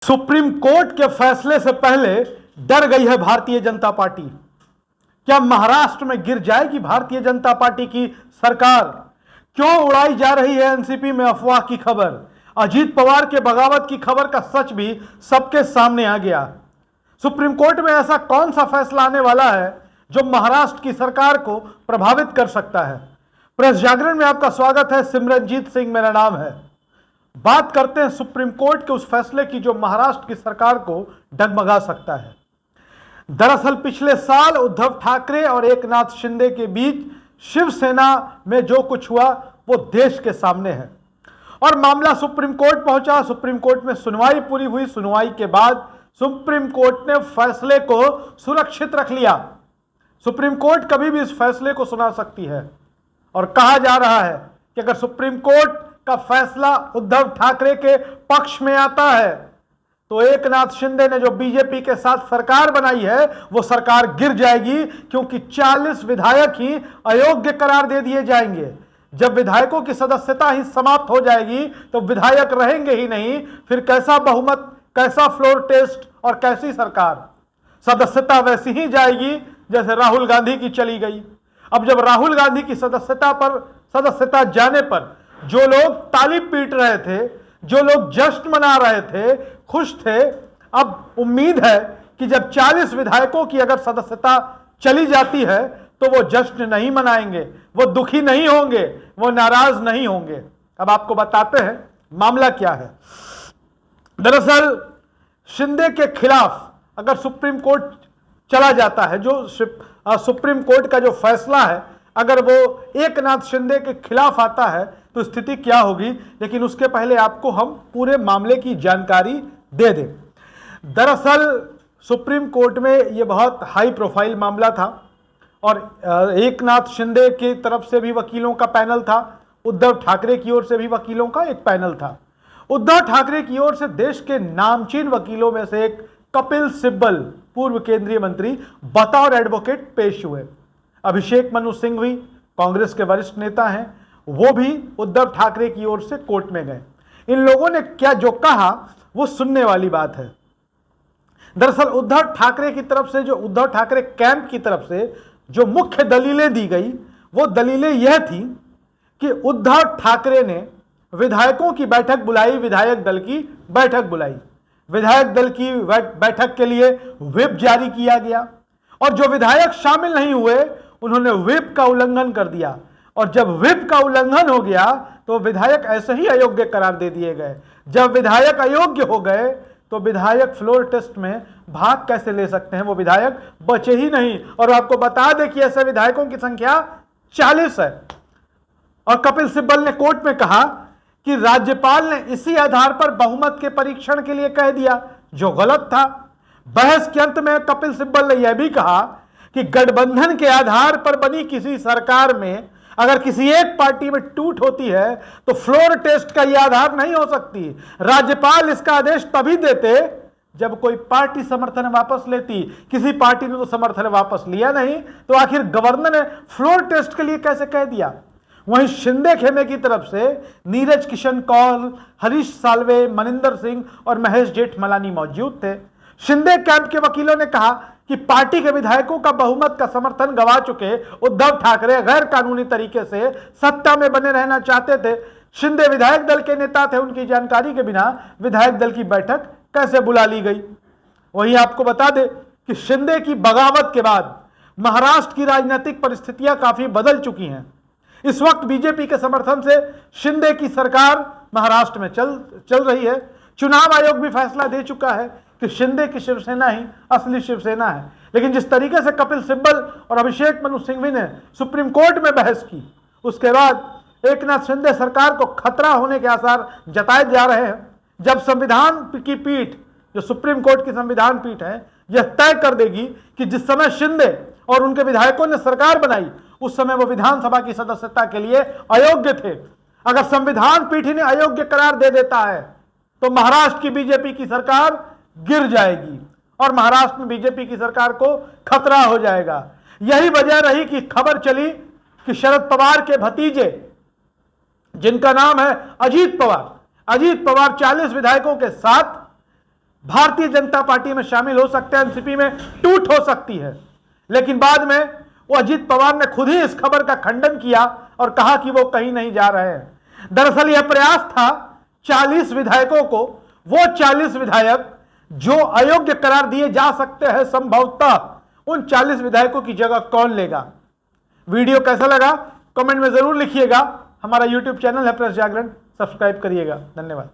Supreme court के फैसले से पहले डर गई है भारतीय जनता पार्टी। क्या महाराष्ट्र में गिर जाएगी भारतीय जनता पार्टी की सरकार? क्यों उड़ाई जा रही है एनसीपी में अफवाह की खबर? अजीत पवार के बगावत की खबर का सच भी सबके सामने आ गया। सुप्रीम कोर्ट में ऐसा कौन सा फैसला आने वाला है जो महाराष्ट्र की सरकार को प्रभावित कर सकता है? प्रेस जागरण में आपका स्वागत है। सिमरनजीत सिंह मेरा नाम है। बात करते हैं सुप्रीम कोर्ट के उस फैसले की जो महाराष्ट्र की सरकार को डगमगा सकता है। दरअसल पिछले साल उद्धव ठाकरे और एकनाथ शिंदे के बीच शिवसेना में जो कुछ हुआ वो देश के सामने है और मामला सुप्रीम कोर्ट पहुंचा। सुप्रीम कोर्ट में सुनवाई पूरी हुई। सुनवाई के बाद सुप्रीम कोर्ट ने फैसले को सुरक्षित रख लिया। सुप्रीम कोर्ट कभी भी इस फैसले को सुना सकती है और कहा जा रहा है कि अगर सुप्रीम कोर्ट का फैसला उद्धव ठाकरे के पक्ष में आता है तो एकनाथ शिंदे ने जो बीजेपी के साथ सरकार बनाई है वो सरकार गिर जाएगी, क्योंकि 40 विधायक ही अयोग्य करार दे दिए जाएंगे। जब विधायकों की सदस्यता ही समाप्त हो जाएगी तो विधायक रहेंगे ही नहीं। फिर कैसा बहुमत, कैसा फ्लोर टेस्ट और कैसी सरकार? सदस्यता वैसी ही जाएगी जैसे राहुल गांधी की चली गई। अब जब राहुल गांधी की सदस्यता जाने पर जो लोग ताली पीट रहे थे, जो लोग जश्न मना रहे थे, खुश थे, अब उम्मीद है कि जब 40 विधायकों की अगर सदस्यता चली जाती है तो वो जश्न नहीं मनाएंगे, वो दुखी नहीं होंगे, वो नाराज नहीं होंगे। अब आपको बताते हैं मामला क्या है। दरअसल शिंदे के खिलाफ अगर सुप्रीम कोर्ट चला जाता है, जो सुप्रीम कोर्ट का जो फैसला है अगर वो एकनाथ शिंदे के खिलाफ आता है तो स्थिति क्या होगी, लेकिन उसके पहले आपको हम पूरे मामले की जानकारी दे दें। दरअसल सुप्रीम कोर्ट में ये बहुत हाई प्रोफाइल मामला था और एकनाथ शिंदे की तरफ से भी वकीलों का पैनल था, उद्धव ठाकरे की ओर से भी वकीलों का एक पैनल था। उद्धव ठाकरे की ओर से देश के नामचीन वकीलों में से एक कपिल सिब्बल, पूर्व केंद्रीय मंत्री, बतौर एडवोकेट पेश हुए। अभिषेक मनु सिंघवी कांग्रेस के वरिष्ठ नेता हैं, वो भी उद्धव ठाकरे की ओर से कोर्ट में गए। इन लोगों ने क्या जो कहा वो सुनने वाली बात है। दरअसल उद्धव ठाकरे की तरफ से, जो उद्धव ठाकरे कैंप की तरफ से जो मुख्य दलीलें दी गई वो दलीलें यह थी कि उद्धव ठाकरे ने विधायकों की बैठक बुलाई, विधायक दल की बैठक बुलाई, विधायक दल की बैठक के लिए व्हिप जारी किया गया और जो विधायक शामिल नहीं हुए उन्होंने व्हिप का उल्लंघन कर दिया और जब व्हिप का उल्लंघन हो गया तो विधायक ऐसे ही अयोग्य करार दे दिए गए। जब विधायक अयोग्य हो गए तो विधायक फ्लोर टेस्ट में भाग कैसे ले सकते हैं? वो विधायक बचे ही नहीं। और आपको बता दें कि ऐसे विधायकों की संख्या 40 है। और कपिल सिब्बल ने कोर्ट में कहा कि राज्यपाल ने इसी आधार पर बहुमत के परीक्षण के लिए कह दिया, जो गलत था। बहस के अंत में कपिल सिब्बल ने यह भी कहा कि गठबंधन के आधार पर बनी किसी सरकार में अगर किसी एक पार्टी में टूट होती है तो फ्लोर टेस्ट का यह आधार नहीं हो सकती। राज्यपाल इसका आदेश तभी देते जब कोई पार्टी समर्थन वापस लेती। किसी पार्टी ने तो समर्थन वापस लिया नहीं, तो आखिर गवर्नर ने फ्लोर टेस्ट के लिए कैसे कह दिया? वहीं शिंदे खेमे की तरफ से नीरज किशन कौल, हरीश साल्वे, मनिंदर सिंह और महेश जेठमलानी मौजूद थे। शिंदे कैंप के वकीलों ने कहा कि पार्टी के विधायकों का बहुमत का समर्थन गंवा चुके उद्धव ठाकरे गैर कानूनी तरीके से सत्ता में बने रहना चाहते थे। शिंदे विधायक दल के नेता थे, उनकी जानकारी के बिना विधायक दल की बैठक कैसे बुला ली गई? वहीं आपको बता दें कि शिंदे की बगावत के बाद महाराष्ट्र की राजनीतिक परिस्थितियां काफी बदल चुकी हैं। इस वक्त बीजेपी के समर्थन से शिंदे की सरकार महाराष्ट्र में चल रही है। चुनाव आयोग भी फैसला दे चुका है कि शिंदे की शिवसेना ही असली शिवसेना है। लेकिन जिस तरीके से कपिल सिब्बल और अभिषेक मनु सिंघवी ने सुप्रीम कोर्ट में बहस की, उसके बाद एकनाथ शिंदे सरकार को खतरा होने के आसार जताए जा रहे हैं। जब संविधान की पीठ, जो सुप्रीम कोर्ट की संविधान पीठ है, यह तय कर देगी कि जिस समय शिंदे और उनके विधायकों ने सरकार बनाई उस समय वो विधानसभा की सदस्यता के लिए अयोग्य थे। अगर संविधान पीठ ने अयोग्य करार दे देता है तो महाराष्ट्र की बीजेपी की सरकार गिर जाएगी और महाराष्ट्र में बीजेपी की सरकार को खतरा हो जाएगा। यही वजह रही कि खबर चली कि शरद पवार के भतीजे, जिनका नाम है अजीत पवार 40 विधायकों के साथ भारतीय जनता पार्टी में शामिल हो सकते हैं, एनसीपी में टूट हो सकती है। लेकिन बाद में वो अजीत पवार ने खुद ही इस खबर का खंडन किया और कहा कि वो कहीं नहीं जा रहे हैं। दरअसल यह प्रयास था 40 विधायकों को, वो 40 विधायक जो अयोग्य करार दिए जा सकते हैं, संभवतः उन 40 विधायकों की जगह कौन लेगा। वीडियो कैसा लगा कमेंट में जरूर लिखिएगा। हमारा यूट्यूब चैनल है प्रेस जागरण, सब्सक्राइब करिएगा। धन्यवाद।